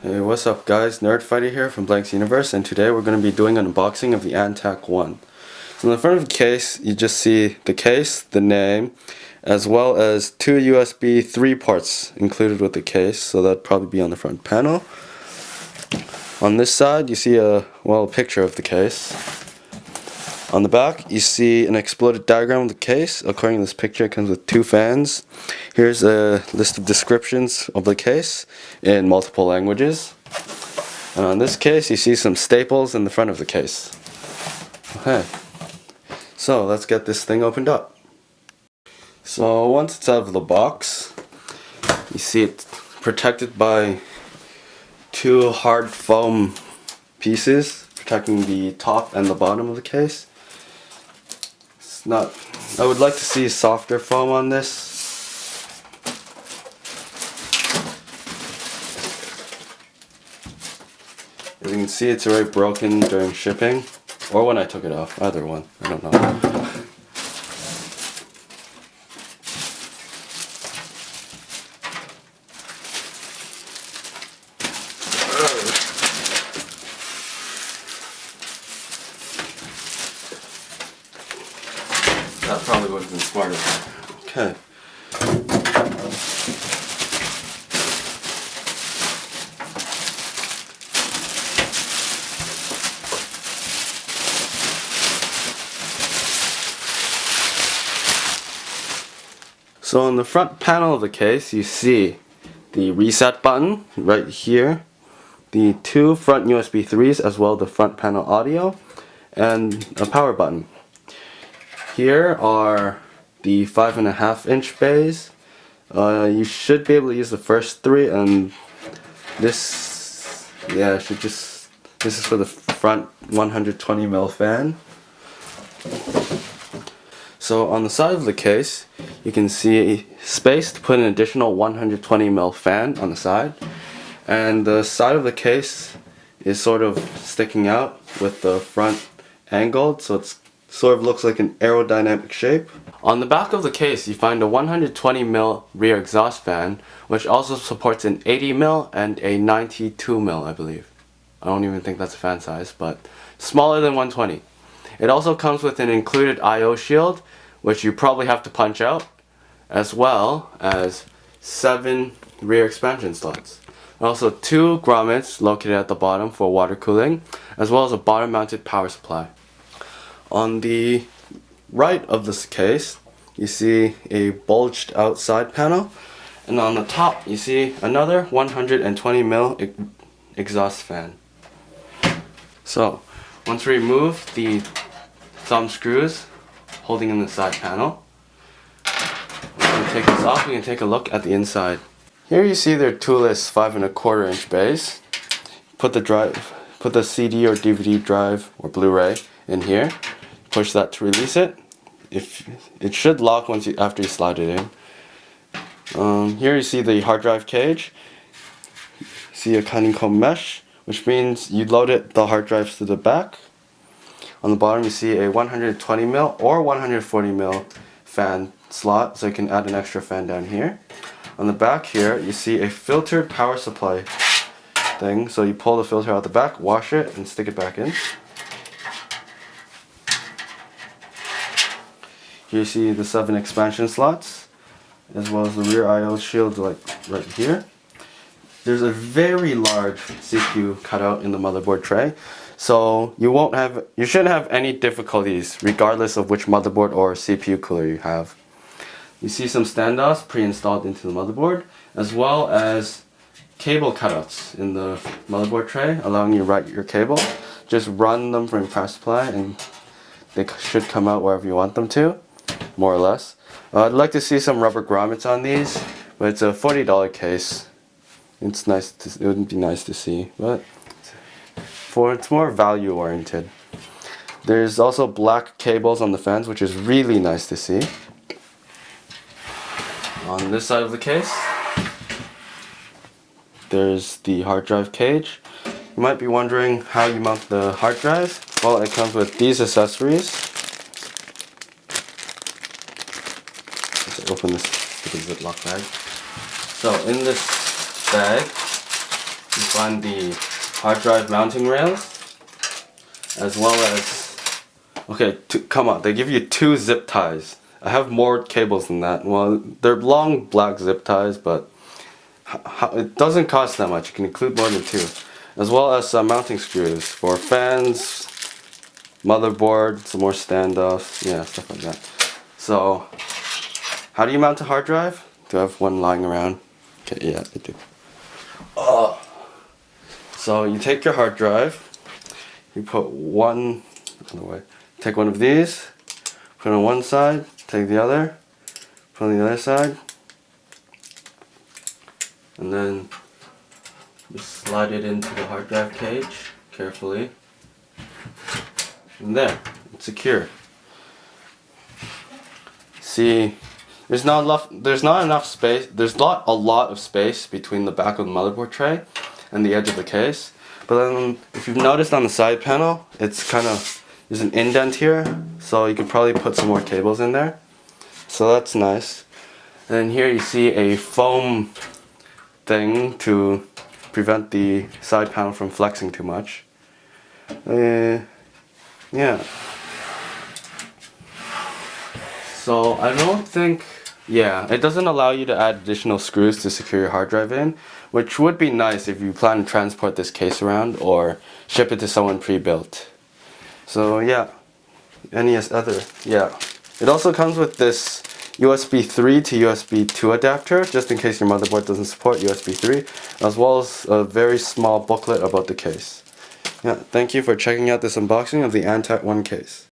Hey, what's up guys? Nerdfighter here from Blank's Universe, and today we're going to be doing an unboxing of the Antec One. So in the front of the case, you just see the case, the name, as well as two USB 3 ports included with the case, so that'd probably be on the front panel. On this side, you see a picture of the case. On the back, you see an exploded diagram of the case. According to this picture, it comes with two fans. Here's a list of descriptions of the case in multiple languages. And on this case, you see some staples in the front of the case. Okay, so let's get this thing opened up. So once it's out of the box, you see it's protected by two hard foam pieces protecting the top and the bottom of the case. I would like to see softer foam on this. As you can see, it's already broken during shipping, or when I took it off, either one, I don't know. That probably would have been smarter. Okay. So on the front panel of the case, you see the reset button right here, the two front USB 3s, as well as the front panel audio, and a power button. Here are the 5.5-inch bays. You should be able to use the first three, and this is for the front 120mm fan. So on the side of the case, you can see space to put an additional 120mm fan on the side, and the side of the case is sort of sticking out with the front angled, so it's sort of looks like an aerodynamic shape. On the back of the case, you find a 120mm rear exhaust fan, which also supports an 80mm and a 92mm, I believe. I don't even think that's a fan size, but smaller than 120. It also comes with an included I/O shield, which you probably have to punch out, as well as 7 rear expansion slots. Also 2 grommets located at the bottom for water cooling, as well as a bottom mounted power supply. On the right of this case, you see a bulged out side panel, and on the top you see another 120mm exhaust fan. So once we remove the thumb screws holding in the side panel, we can take this off. We can take a look at the inside. Here you see their toolless 5.25-inch bays. Put the CD or DVD drive or Blu-ray in here. Push that to release it. It should lock after you slide it in. Here you see the hard drive cage. See a honeycomb mesh, which means you load the hard drives to the back. On the bottom you see a 120mm or 140mm fan slot, so you can add an extra fan down here. On the back here you see a filtered power supply thing, so you pull the filter out the back, wash it, and stick it back in. Here you see the 7 expansion slots, as well as the rear I/O shield like right here. There's a very large CPU cutout in the motherboard tray, so you shouldn't have any difficulties regardless of which motherboard or CPU cooler you have. You see some standoffs pre-installed into the motherboard, as well as cable cutouts in the motherboard tray, allowing you to write your cable. Just run them from your power supply and they should come out wherever you want them to, more or less. I'd like to see some rubber grommets on these, but it's a $40 case. It would be nice to see, but it's more value oriented. There's also black cables on the fans, which is really nice to see. On this side of the case, there's the hard drive cage. You might be wondering how you mount the hard drive. Well, it comes with these accessories. Let's open this with a Ziploc bag. So in this bag, you find the hard drive mounting rails, as well as, okay, come on, they give you 2 zip ties. I have more cables than that. Well, they're long black zip ties, but it doesn't cost that much. You can include more than 2. As well as mounting screws for fans, motherboard, some more standoffs, yeah, stuff like that. So, how do you mount a hard drive? Do I have one lying around? Okay, yeah, I do. So you take your hard drive, you put one, take one of these, put it on one side, take the other, put on the other side, and then just slide it into the hard drive cage carefully. And there, it's secure. See, there's not enough space. There's not a lot of space between the back of the motherboard tray and the edge of the case. But then, if you've noticed on the side panel, it's there's an indent here, so you could probably put some more cables in there. So that's nice. And then here you see a foam thing to prevent the side panel from flexing too much. Yeah. So I don't think, yeah, it doesn't allow you to add additional screws to secure your hard drive in, which would be nice if you plan to transport this case around or ship it to someone pre-built. So yeah, it also comes with this USB 3 to USB 2 adapter, just in case your motherboard doesn't support USB 3, as well as a very small booklet about the case. Yeah, thank you for checking out this unboxing of the Antec One case.